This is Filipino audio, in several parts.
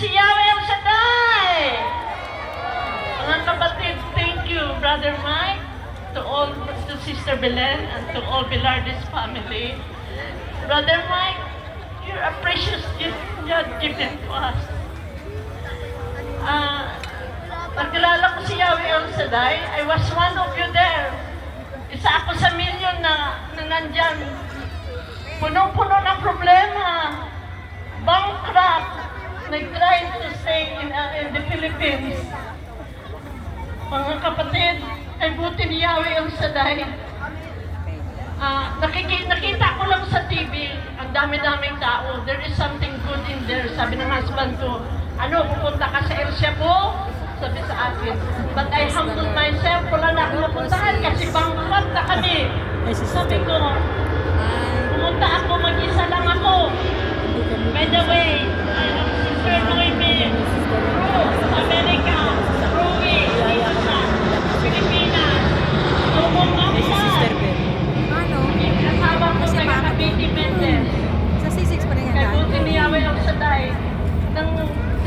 si Yahweh El Shaddai! Mga kapatid, thank you, Brother Mike, to Sister Belen, and to all Bilardis family. Brother Mike, you're a precious gift God given to us. Pagkilala ko si Yahweh El Shaddai, I was one of you there. Isa ako sa milyon na nandyan. Punong-puno ng problema. Bankrupt. Nag-try to stay in the Philippines. Mga kapatid, ay buti ni Yahweh El Shaddai. Nakita ko lang sa TV, ang dami-daming tao. There is something good in there. Sabi ng husband ko, pupunta ka sa El Shabu? Sabi sa akin. But I humbled myself, wala na akong napuntahan kasi bankrupt na kami. Sabi ko, pumunta ako, mag-isa lang ako. By the way, I have Sister Noemi, Rue, America, Rui, dito sa Pilipinas. Tumong ako siya. Kasama ko kay Kapiti Mendez. Sa C6 pa rin yan. Kaya buti ni Yahweh El Shaddai. Nang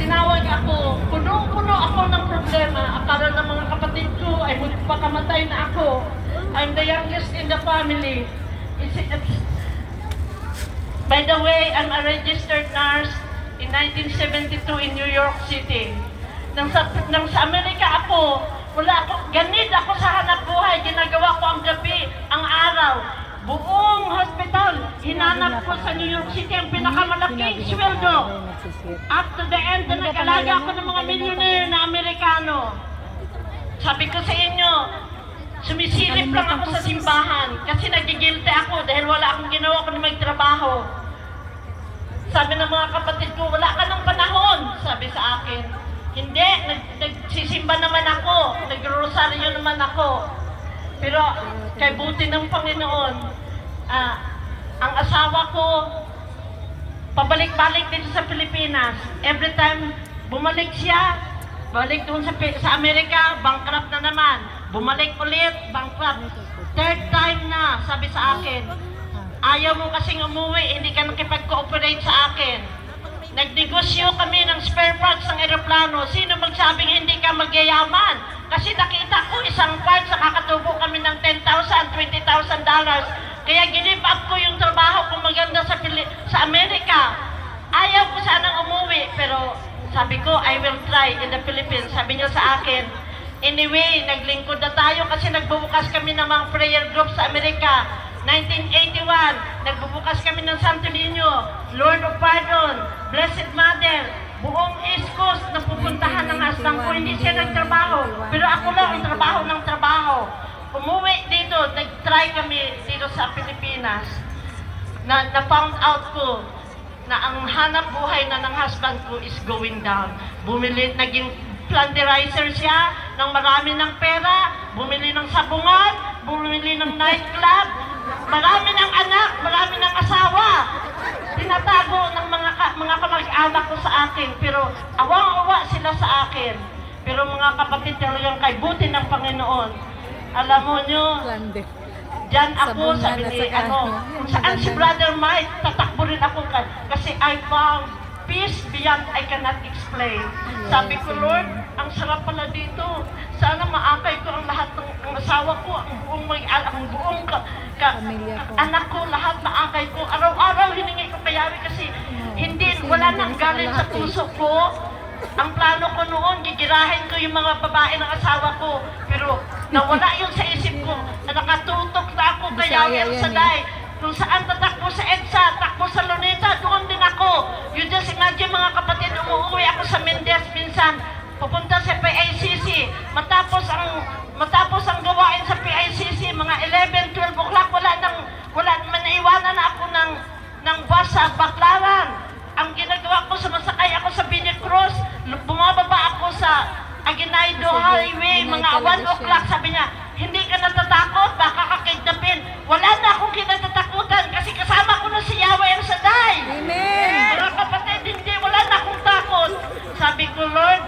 tinawag ako, puno-puno ako ng problema. Akala ng mga kapatid ko ay magpakamatay na ako. I'm the youngest in the family. By the way, I'm a registered nurse in 1972 in New York City. Nang sa Amerika ako, ganid ako sa hanap buhay. Ginagawa ko ang gabi, ang araw. Buong hospital, hinanap ko sa New York City ang pinakamalaking sweldo. Up to the end, nag-alaga ako ng mga millionaire na Amerikano. Sabi ko sa inyo, sumisilip lang ako sa simbahan kasi nagigilty ako dahil wala akong ginawa kundi magtrabaho. Sabi ng mga kapatid ko, wala ka ng panahon, sabi sa akin. Hindi, nagsisimba naman ako, nag-rosaryo naman ako. Pero kay buti ng Panginoon, ang asawa ko, pabalik-balik dito sa Pilipinas. Every time bumalik siya, balik doon sa Amerika, bankrupt na naman. Bumalik ulit, bankrupt. Third time na, sabi sa akin, ayaw mo kasing umuwi, hindi ka nakipag-cooperate sa akin. Nagnegosyo kami ng spare parts ng eroplano. Sino magsabing hindi ka magyayaman? Kasi nakita ko isang parts, nakakatubo kami ng $10,000, $20,000. Kaya give up ko yung trabaho kung maganda sa Amerika. Ayaw ko sanang umuwi, pero sabi ko, I will try in the Philippines. Sabi niya sa akin, anyway, naglingkod na tayo kasi nagbubukas kami ng mga prayer group sa Amerika. 1981, nagbubukas kami ng Santo Niño, Lord of Pardon, Blessed Mother, buong East Coast na pupuntahan ng husband ko. Hindi siya nagtrabaho, pero ako lang ang trabaho ng trabaho. Umuwi dito, nag-try kami dito sa Pilipinas, na-found out ko na ang hanap buhay na ng husband ko is going down. Bumili, naging plunderizer siya ng marami ng pera, bumili ng sabungan, bumili ng nightclub, marami ng anak, marami ng asawa. Tinatago ng mga kamag-anak ko sa akin, pero awang-awa sila sa akin. Pero mga kapatid, talagang kay buti ng Panginoon. Alam mo nyo, dyan ako, sabi ni, saan si Brother Mike, tatakbo rin ako kasi I found peace beyond I cannot explain. Sabi ko, Lord, ang sarap pala dito. Sana maakay ko ang lahat ng asawa ko, ang buong anak ko, lahat maakay ko. Araw-araw hiningi ko kay Yahweh kasi wala nang galit sa puso ko. Ang plano ko noon, gigirahin ko yung mga babae ng asawa ko. Pero nawala yun sa isip ko. Nakatutok na ako kay Yahweh El Shaddai. Kung saan tatakbo sa EDSA, takbo sa Luneta, doon din ako. You just imagine mga kapatid, umuwi ako sa Mendez minsan, pupunta sa PICC, matapos ang gawain sa PICC, mga 11, 12 o'clock, wala naman, naiwanan na ako ng bus sa Baclaran. Ang ginagawa ko, sumasakay ako sa Bini Cruz, bumababa ako sa Aguinaldo Highway, mga 1 o'clock, sabi niya, hindi ka natatakot, baka kakidnapin. Wala na akong kinatatakutan kasi kasama ko na si Yahweh El Shaddai. Amen. Mga kapatid, hindi, wala na akong takot. Sabi ko, Lord,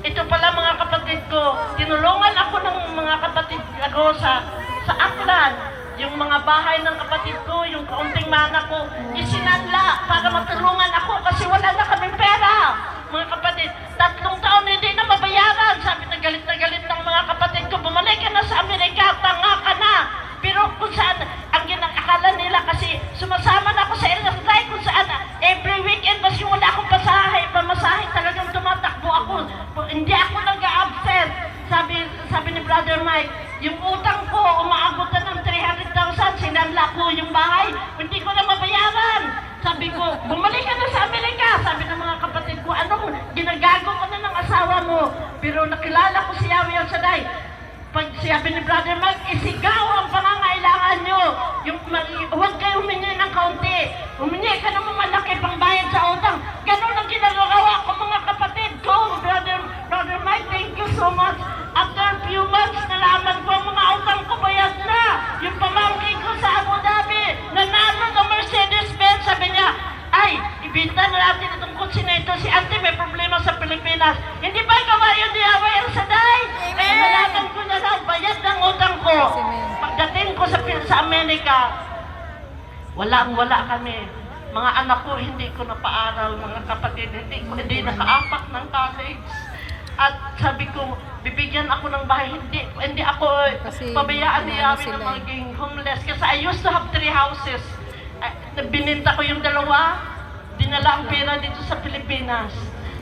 ito pala mga kapatid ko, tinulungan ako ng mga kapatid ako sa Aklan. yung mga bahay ng kapatid ko, yung kaunting mana ko, isinanla para matulungan ako kasi wala na kaming pera. Mga kapatid, 3 taon hindi na mabayaran. Sabi na galit ng mga kapatid ko, bumalik ka na sa Amerika, tanga ka na. Pero kung saan, ang ginakakala nila kasi sumasama na ako sa LSI kung saan every weekend mas yung wala akong pamasahe talagang tumatakbo ako. Hindi ako nag-absent. Sabi ni Brother Mike, yung utang ko umaabot na ng 300,000, sinanla ko yung bahay, hindi ko na mabayaran. Sabi ko, bumalik ka na sa Amerika. Sabi ng mga kapatid ko, anong ginagago ko na ng asawa mo? Pero nakilala ko si Yahweh El Shaddai. Pag sabi ni Brother Mike, isigaw ang pangangailangan nyo. Huwag kayo humingi ng kaunti. Humingi ka naman malaki pang bayad sa utang. Ganun ang ginagawa ko mga kapatid ko. Brother Mike, thank you so much. After a few months, nalaman ko ang mga utang ko bayad na. Yung pamangkin ko sa Abu Dhabi, nanalo ng Mercedes-Benz, sabi niya, ay, ibinta na natin itong kutsi na ito. Si Auntie may problema sa Pilipinas. Hindi ba gawa yun ni Yahweh El Shaddai? Kaya nalaman ko na lang, bayad ng utang ko. Pagdating ko sa Amerika, wala kami. Mga anak ko, hindi ko napaaral. Mga kapatid, hindi nakaapak ng college. At sabi ko, bibigyan ako ng bahay. Hindi ako Kasi pabayaan ni ano Yahweh sila na maging homeless. Kasi I used to have 3 houses. Bininta ko yung 2, dinala ang pera dito sa Pilipinas.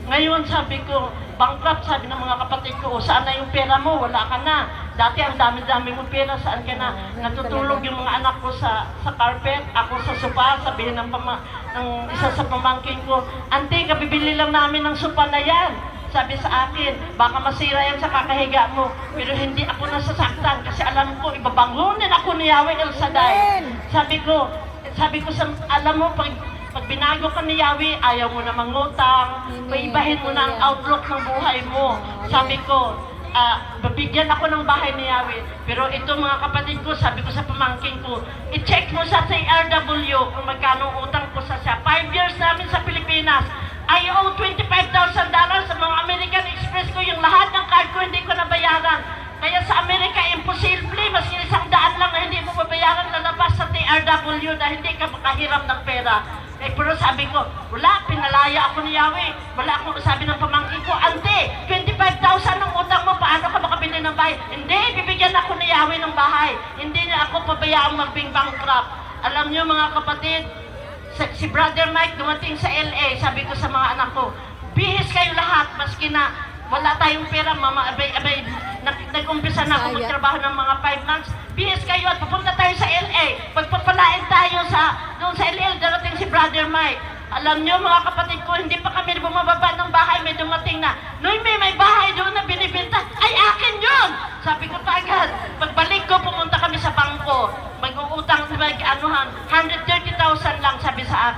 Ngayon sabi ko, bankrupt, sabi ng mga kapatid ko, saan na yung pera mo? Wala ka na. Dati ang dami-dami mo pera, saan ka na? Natutulog yung mga anak ko sa carpet, ako sa sopa, sabihin ng isa sa pamangkin ko, Ante, kabibili lang namin ng sopa na yan. Sabi sa akin, baka masira yan sa kakahiga mo. Pero hindi ako nasasaktan kasi alam ko, ibabanghunin ako ni Yahweh El Shaddai. Sabi ko, alam mo, pag binago ka ni Yahweh, ayaw mo na mangutang, paibahin mo na ang outlook ng buhay mo. Sabi ko, babigyan ako ng bahay ni Yahweh. Pero ito mga kapatid ko, sabi ko sa pamangkin ko, i-check mo sa CRW kung magkano utang ko sa 5 years namin sa Pilipinas. I owe $25,000 sa mga American Express ko, yung lahat ng card ko hindi ko nabayaran. Kaya sa Amerika, imposible, mas 100 lang na hindi mo mabayaran lalabas sa TRW na hindi ka makahiram ng pera. Pero sabi ko, wala, pinalaya ako ni Yahweh. Wala akong sabi ng pamangkin ko, Ante, 25,000 ng utang mo, paano ka makabili ng bahay? Hindi, bibigyan ako ni Yahweh ng bahay. Hindi na ako pabayaang maging bankrupt. Alam niyo mga kapatid, si Brother Mike dumating sa LA, sabi ko sa mga anak ko, bihis kayo lahat, maski na wala tayong pera, mama, abay, nag-umpisa na ako magtrabaho ng mga 5 months, bihis kayo at pupunta tayo sa LA, pagpapalain tayo doon sa LA, darating si Brother Mike. Alam niyo mga kapatid ko, hindi pa kami bumababa ng bahay, may dumating na, Noemi, may bahay doon na binibenta, ay akin yun! Sabi ko agad, pagbalik ko, pumunta kami sa bangko, mag-uutang, 130,000 lang, sabi sa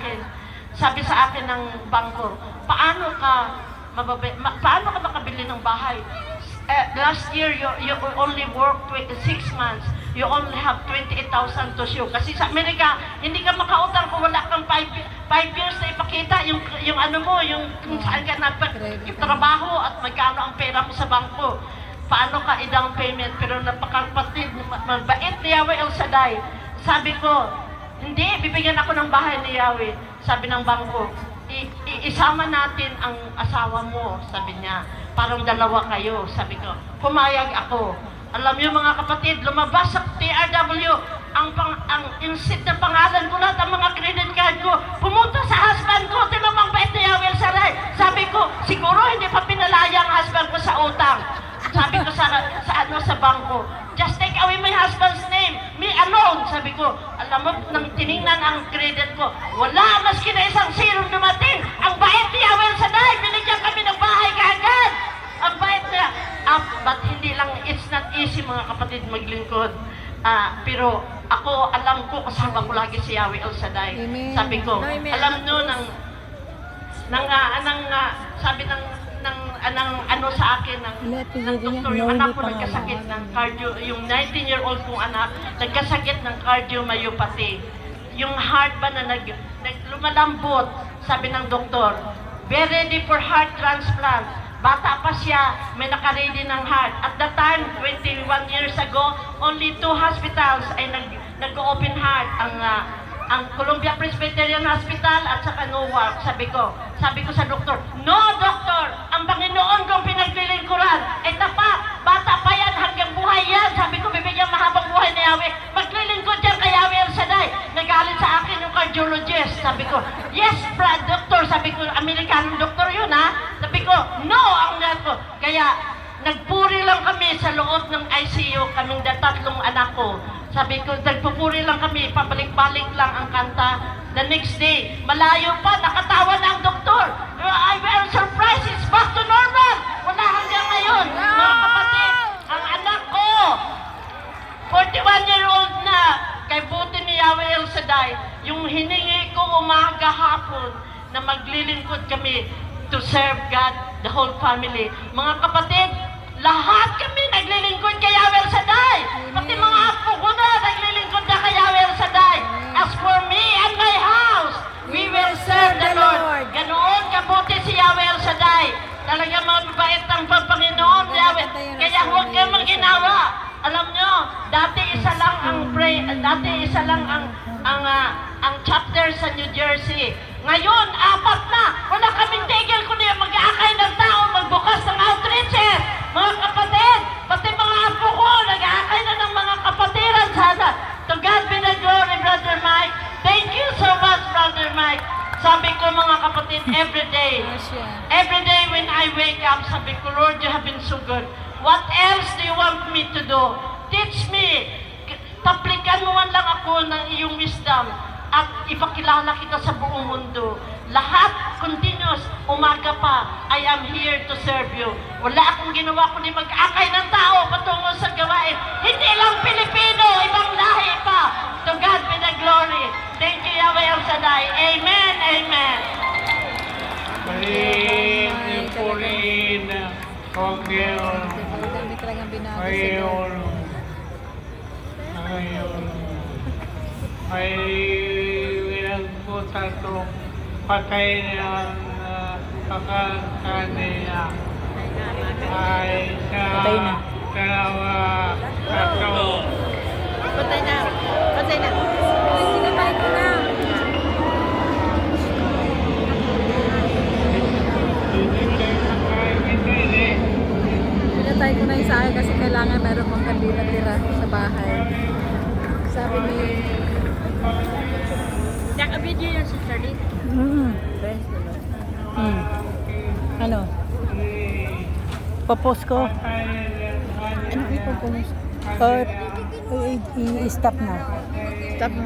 akin ng bangko, paano ka makabili ng bahay? Last year, you only worked 6 months. You only have 28,000 to show. Kasi sa Amerika, hindi ka makautang kung wala kang 5 years na ipakita yung ano mo, yung kung saan ka nagtrabaho at magkano ang pera mo sa bangko. Paano ka i-down payment? Pero napakapatid, mabait ni Yahweh El Shaddai. Sabi ko, hindi, bibigyan ako ng bahay ni Yahweh. Sabi ng bangko, isama natin ang asawa mo, sabi niya. Parang 2 kayo, sabi ko. Pumayag ako. Alam niyo mga kapatid, lumabas sa TRW, ang insit na pangalan ko lahat, ang mga credit card ko, pumunta sa husband ko, tinamang bait ni Yahweh El Shaddai. Sabi ko, siguro hindi pa pinalaya ang husband ko sa utang. Sabi ko sa bangko, just take away my husband's name, me alone. Sabi ko, alam mo, nang tiningnan ang credit ko, wala, maski na isang zero dumating. Ang bait ni Yahweh El Shaddai, binigyan kami ng bahay kaagad. Ang bait niya. But hindi lang, it's not easy mga kapatid maglingkod. Pero ako, alam ko, kasama ko lagi si Yahweh El Shaddai. Sabi ko, alam nyo, sabi ng ano sa akin ng doktor, yung anak ko nagkasakit ng cardio, yung 19-year-old kong anak, nagkasakit ng cardiomyopathy. Yung heart ba na lumalambot, sabi ng doktor, be ready for heart transplant. Bata pa siya, may nakaready ng heart. At that time, 21 years ago, only 2 hospitals ay nag-open heart ang Columbia Presbyterian Hospital at saka Newark. Sabi ko sa doktor, no doktor, ang Panginoon kong pinaglilingkuran ay tapat, bata pa yan, hanggang buhay yan. Sabi ko, bibigyan mahabang buhay ni Yahweh, maglilingkod yan kay Yahweh El Shaddai. Nagalit sa akin yung cardiologist. Sabi ko, yes, Brad, doktor. Sabi ko, Amerikanong doktor yun, ha? Sabi ko, no, ang net ko. Kaya, nagpuri lang kami sa loob ng ICU, kaming tatlong anak ko. Sabi ko, nagpupuri lang kami, pabalik-balik lang ang kanta. The next day, malayo pa, nakatawa na ang doktor. I was surprised, it's back to normal. Wala hanggang ngayon. Mga kapatid, ang anak ko, 41-year-old na, kay buti ni Yahweh El Shaddai, yung hiningi ko umaga hapon na maglilingkod kami to serve God, the whole family. Mga kapatid, lahat kami naglilingkod kay Yahweh El Shaddai. Pati mga apo ko na naglilingkod na kay Yahweh El Shaddai. As for me and my house, we will serve the Lord. Ganoon kabuti si Yahweh El Shaddai. Talagang mababait ang Panginoon, Yahweh. Kaya huwag kayong maginawa. Alam nyo, dati isa lang ang chapter sa New Jersey. Ngayon, 4 na. Wala kaming tigil kundi mag-aakay ng tao, magbukas ng outreaches. Mga kapatid, pati mga apo ko, nag-aakay na ng mga kapatiran sana. To God be the glory, Brother Mike. Thank you so much, Brother Mike. Sabi ko mga kapatid, every day when I wake up, sabi ko, Lord, you have been so good. What else do you want me to do? Teach me. Taplikan mo man lang ako ng iyong wisdom at ipakilala kita sa buong mundo. Lahat, continuous, umaga pa, I am here to serve you. Wala akong ginawa kundi mag-akay ng tao patungo sa gawain. Hindi lang Pilipino, ibang lahi pa. To God be the glory. Thank you, Yahweh El Shaddai. Amen, amen. Purihin ang Panginoon. Dami talagang binago Ngayon, ay pinagpunta to patay ng kanina ay sa dalawa tatlo. Patay na. Sinatay ko na. Sinatay ko na yung sa akin kasi kailangan meron pang kandila tira sa bahay. Sabi ni... Naka-video yan si Charlie. Ano? Papost ko? Ano ipopost? I-stop na. Stop na.